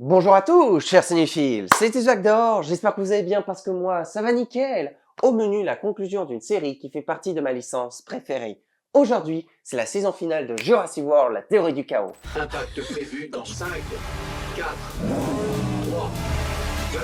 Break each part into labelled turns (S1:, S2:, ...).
S1: Bonjour à tous, chers cinéphiles, c'est Isaac d'Or, j'espère que vous allez bien parce que moi, ça va nickel. Au menu, la conclusion d'une série qui fait partie de ma licence préférée. Aujourd'hui, c'est la saison finale de Jurassic World, la théorie du chaos.
S2: Impact prévu dans 5, 4, 3, 2...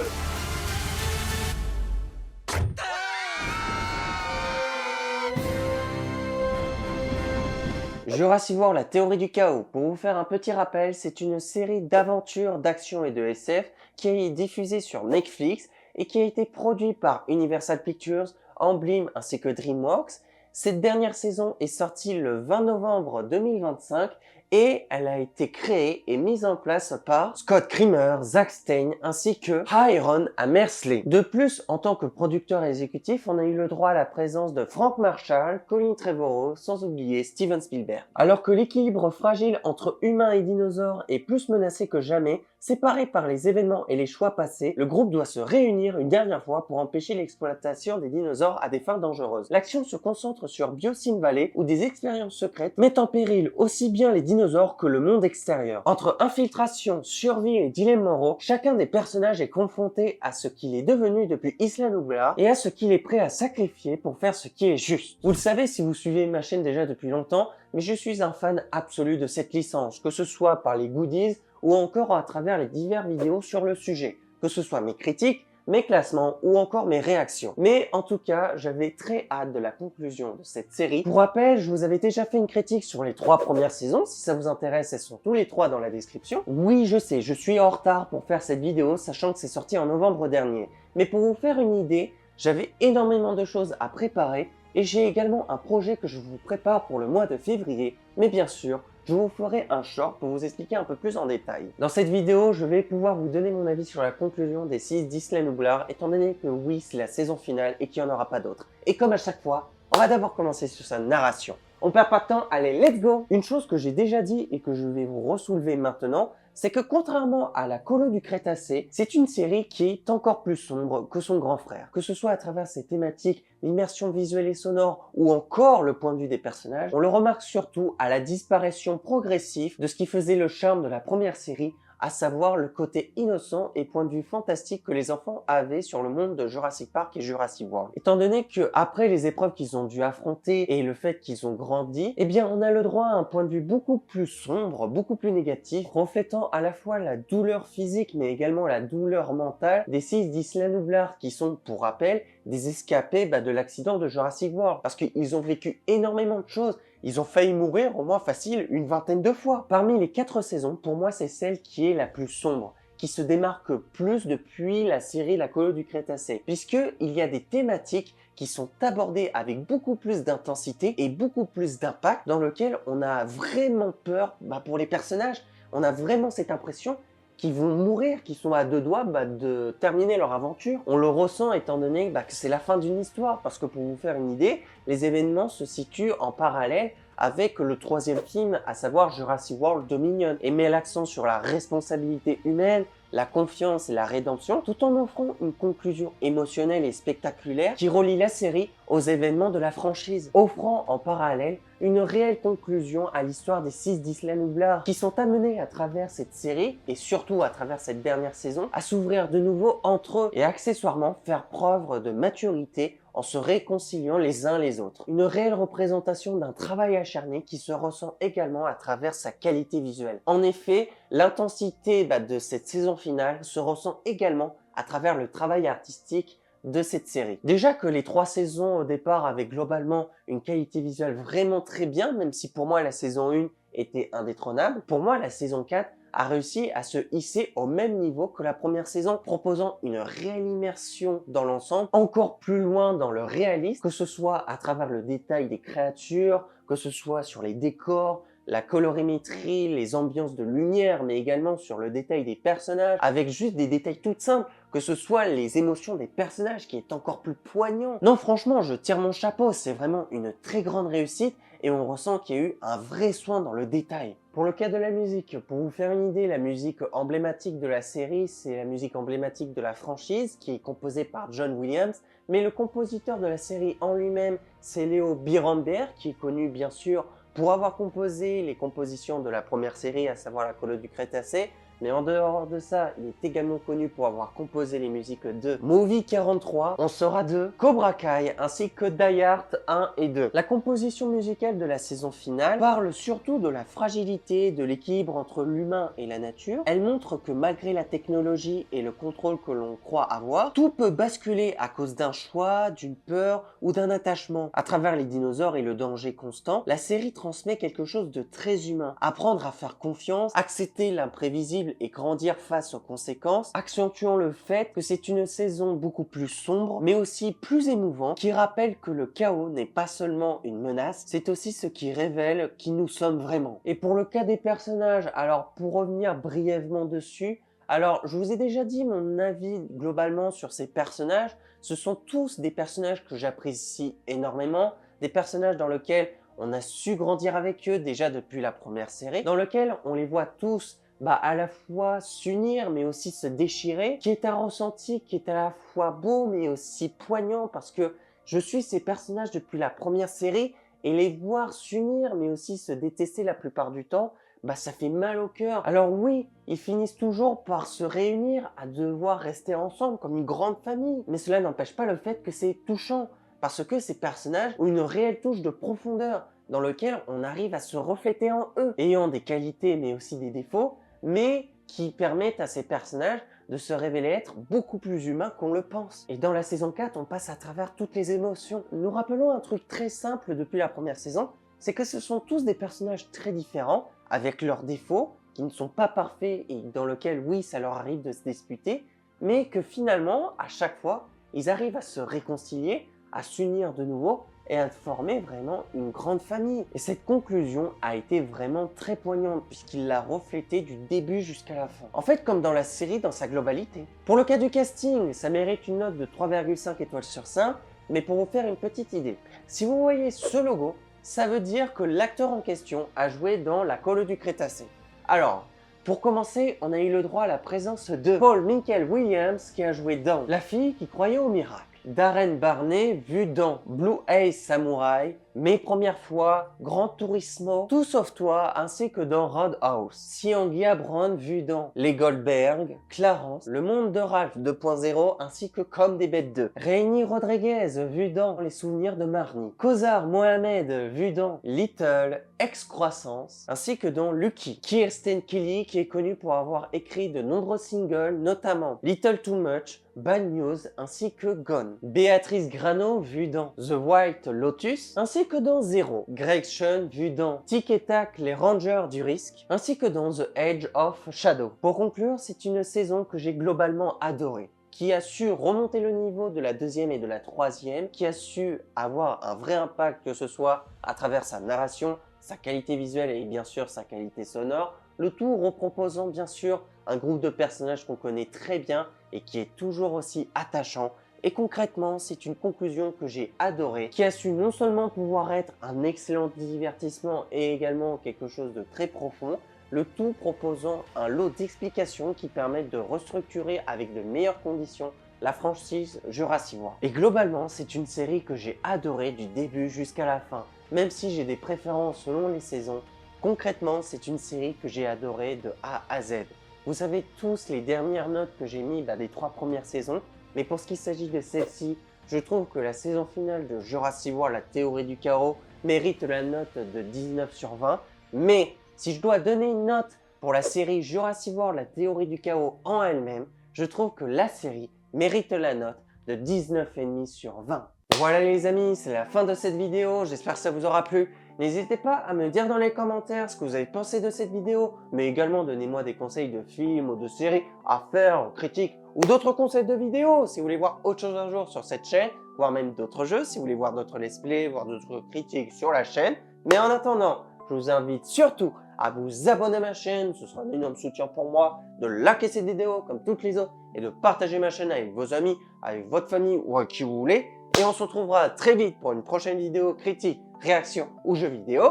S1: Jurassic World, la théorie du chaos. Pour vous faire un petit rappel, c'est une série d'aventures, d'action et de SF qui est diffusée sur Netflix et qui a été produite par Universal Pictures, Amblin ainsi que DreamWorks. Cette dernière saison est sortie le 20 novembre 2025 et elle a été créée et mise en place par Scott Creamer, Zack Stein ainsi que Aaron Amersley. De plus, en tant que producteur exécutif, on a eu le droit à la présence de Frank Marshall, Colin Trevorrow, sans oublier Steven Spielberg. Alors que l'équilibre fragile entre humains et dinosaures est plus menacé que jamais, séparé par les événements et les choix passés, le groupe doit se réunir une dernière fois pour empêcher l'exploitation des dinosaures à des fins dangereuses. L'action se concentre sur Biosyn Valley où des expériences secrètes mettent en péril aussi bien les dinosaures que le monde extérieur. Entre infiltration, survie et dilemme moraux, chacun des personnages est confronté à ce qu'il est devenu depuis Isla Nublar et à ce qu'il est prêt à sacrifier pour faire ce qui est juste. Vous le savez si vous suivez ma chaîne déjà depuis longtemps, mais je suis un fan absolu de cette licence, que ce soit par les goodies ou encore à travers les diverses vidéos sur le sujet, que ce soit mes critiques, mes classements ou encore mes réactions. Mais en tout cas, j'avais très hâte de la conclusion de cette série. Pour rappel, je vous avais déjà fait une critique sur les 3 premières saisons. Si ça vous intéresse, elles sont tous les 3 dans la description. Oui, je sais, je suis en retard pour faire cette vidéo, sachant que c'est sorti en novembre dernier. Mais pour vous faire une idée, j'avais énormément de choses à préparer et j'ai également un projet que je vous prépare pour le mois de février. Mais bien sûr, je vous ferai un short pour vous expliquer un peu plus en détail. Dans cette vidéo, je vais pouvoir vous donner mon avis sur la conclusion des 6 d'Isla Nublar, étant donné que oui, c'est la saison finale et qu'il n'y en aura pas d'autres. Et comme à chaque fois, on va d'abord commencer sur sa narration. On perd pas de temps, allez, let's go! Une chose que j'ai déjà dit et que je vais vous ressoulever maintenant, c'est que contrairement à la Colo du Crétacé, c'est une série qui est encore plus sombre que son grand frère. Que ce soit à travers ses thématiques, l'immersion visuelle et sonore, ou encore le point de vue des personnages, on le remarque surtout à la disparition progressive de ce qui faisait le charme de la première série, à savoir le côté innocent et point de vue fantastique que les enfants avaient sur le monde de Jurassic Park et Jurassic World. Étant donné que après les épreuves qu'ils ont dû affronter et le fait qu'ils ont grandi, eh bien on a le droit à un point de vue beaucoup plus sombre, beaucoup plus négatif, reflétant à la fois la douleur physique mais également la douleur mentale des 6 d'Isla Nublar qui sont, pour rappel, des escapés de l'accident de Jurassic World. Parce qu'ils ont vécu énormément de choses. Ils ont failli mourir au moins facile une vingtaine de fois. Parmi les 4 saisons, pour moi c'est celle qui est la plus sombre, qui se démarque plus depuis la série La Colo du Crétacé, puisqu'il y a des thématiques qui sont abordées avec beaucoup plus d'intensité et beaucoup plus d'impact, dans lequel on a vraiment peur pour les personnages. On a vraiment cette impression qui vont mourir, qui sont à 2 doigts de terminer leur aventure. On le ressent étant donné que c'est la fin d'une histoire, parce que pour vous faire une idée, les événements se situent en parallèle avec le 3e film, à savoir Jurassic World Dominion, et met l'accent sur la responsabilité humaine, la confiance et la rédemption, tout en offrant une conclusion émotionnelle et spectaculaire qui relie la série aux événements de la franchise, offrant en parallèle une réelle conclusion à l'histoire des 6 d'Isla Nublar qui sont amenés à travers cette série et surtout à travers cette dernière saison à s'ouvrir de nouveau entre eux et accessoirement faire preuve de maturité en se réconciliant les uns les autres. Une réelle représentation d'un travail acharné qui se ressent également à travers sa qualité visuelle. En effet, l'intensité de cette saison finale se ressent également à travers le travail artistique de cette série. Déjà que les 3 saisons au départ avaient globalement une qualité visuelle vraiment très bien, même si pour moi la saison 1 était indétrônable, pour moi la saison 4 a réussi à se hisser au même niveau que la première saison, proposant une réelle immersion dans l'ensemble, encore plus loin dans le réalisme, que ce soit à travers le détail des créatures, que ce soit sur les décors, la colorimétrie, les ambiances de lumière, mais également sur le détail des personnages, avec juste des détails tout simples, que ce soit les émotions des personnages qui est encore plus poignant. Non, franchement, je tire mon chapeau, c'est vraiment une très grande réussite et on ressent qu'il y a eu un vrai soin dans le détail. Pour le cas de la musique, pour vous faire une idée, la musique emblématique de la série, c'est la musique emblématique de la franchise qui est composée par John Williams, mais le compositeur de la série en lui-même, c'est Leo Birenberg, qui est connu bien sûr pour avoir composé les compositions de la première série, à savoir La Colo du Crétacé, mais en dehors de ça, il est également connu pour avoir composé les musiques de Movie 43, On sera deux, Cobra Kai, ainsi que Die Hard 1 et 2. La composition musicale de la saison finale parle surtout de la fragilité, de l'équilibre entre l'humain et la nature. Elle montre que malgré la technologie et le contrôle que l'on croit avoir, tout peut basculer à cause d'un choix, d'une peur ou d'un attachement. À travers les dinosaures et le danger constant, la série transmet quelque chose de très humain. Apprendre à faire confiance, accepter l'imprévisible et grandir face aux conséquences, accentuant le fait que c'est une saison beaucoup plus sombre, mais aussi plus émouvante, qui rappelle que le chaos n'est pas seulement une menace, c'est aussi ce qui révèle qui nous sommes vraiment. Et pour le cas des personnages, alors pour revenir brièvement dessus, alors je vous ai déjà dit mon avis globalement sur ces personnages, ce sont tous des personnages que j'apprécie énormément, des personnages dans lesquels on a su grandir avec eux déjà depuis la première série, dans lesquels on les voit tous à la fois s'unir mais aussi se déchirer, qui est un ressenti qui est à la fois beau mais aussi poignant parce que je suis ces personnages depuis la première série et les voir s'unir mais aussi se détester la plupart du temps, ça fait mal au cœur. Alors oui, ils finissent toujours par se réunir, à devoir rester ensemble comme une grande famille, mais cela n'empêche pas le fait que c'est touchant parce que ces personnages ont une réelle touche de profondeur dans lequel on arrive à se refléter en eux, ayant des qualités mais aussi des défauts, mais qui permettent à ces personnages de se révéler être beaucoup plus humains qu'on le pense. Et dans la saison 4, on passe à travers toutes les émotions. Nous rappelons un truc très simple depuis la première saison, c'est que ce sont tous des personnages très différents, avec leurs défauts, qui ne sont pas parfaits et dans lesquels, oui, ça leur arrive de se disputer, mais que finalement, à chaque fois, ils arrivent à se réconcilier, à s'unir de nouveau et à former vraiment une grande famille. Et cette conclusion a été vraiment très poignante puisqu'il l'a reflété du début jusqu'à la fin. En fait, comme dans la série dans sa globalité. Pour le cas du casting, ça mérite une note de 3,5 étoiles sur 5, mais pour vous faire une petite idée, si vous voyez ce logo, ça veut dire que l'acteur en question a joué dans La Colle du Crétacé. Alors, pour commencer, on a eu le droit à la présence de Paul Michael Williams qui a joué dans La fille qui croyait au miracle. Darren Barney vu dans Blue Ace Samurai, Mes premières fois, Gran Turismo, Tout sauf toi, ainsi que dans Roadhouse. Siangia Brown vu dans Les Goldberg, Clarence, Le monde de Ralph 2.0 ainsi que Comme des bêtes 2. Rainy Rodriguez vu dans Les souvenirs de Marnie. Kozar Mohamed vu dans Little, Excroissance, ainsi que dans Lucky. Kirsten Kelly qui est connue pour avoir écrit de nombreux singles, notamment Little Too Much, Bad News ainsi que Gone. Béatrice Grano vue dans The White Lotus ainsi que dans Zero. Greg Sean vu dans Tic et Tac, les Rangers du risque ainsi que dans The Edge of Shadow. Pour conclure, c'est une saison que j'ai globalement adorée, qui a su remonter le niveau de la deuxième et de la troisième, qui a su avoir un vrai impact que ce soit à travers sa narration, sa qualité visuelle et bien sûr sa qualité sonore, le tout reproposant bien sûr un groupe de personnages qu'on connaît très bien et qui est toujours aussi attachant. Et concrètement, c'est une conclusion que j'ai adorée, qui a su non seulement pouvoir être un excellent divertissement et également quelque chose de très profond, le tout proposant un lot d'explications qui permettent de restructurer avec de meilleures conditions la franchise Jurassic World. Et globalement, c'est une série que j'ai adorée du début jusqu'à la fin, même si j'ai des préférences selon les saisons. Concrètement, c'est une série que j'ai adorée de A à Z. Vous savez tous les dernières notes que j'ai mises des 3 premières saisons, mais pour ce qui s'agit de celle-ci, je trouve que la saison finale de Jurassic World, la théorie du chaos, mérite la note de 19 sur 20. Mais si je dois donner une note pour la série Jurassic World, la théorie du chaos en elle-même, je trouve que la série mérite la note de 19,5 sur 20. Voilà les amis, c'est la fin de cette vidéo, j'espère que ça vous aura plu. N'hésitez pas à me dire dans les commentaires ce que vous avez pensé de cette vidéo, mais également donnez-moi des conseils de films ou de séries à faire, critiques ou d'autres conseils de vidéos si vous voulez voir autre chose un jour sur cette chaîne, voire même d'autres jeux, si vous voulez voir d'autres let's play, voir d'autres critiques sur la chaîne. Mais en attendant, je vous invite surtout à vous abonner à ma chaîne, ce sera un énorme soutien pour moi, de liker cette vidéo comme toutes les autres et de partager ma chaîne avec vos amis, avec votre famille ou avec qui vous voulez. Et on se retrouvera très vite pour une prochaine vidéo critique, réaction ou jeu vidéo.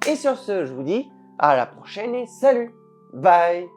S1: Et sur ce, je vous dis à la prochaine et salut. Bye.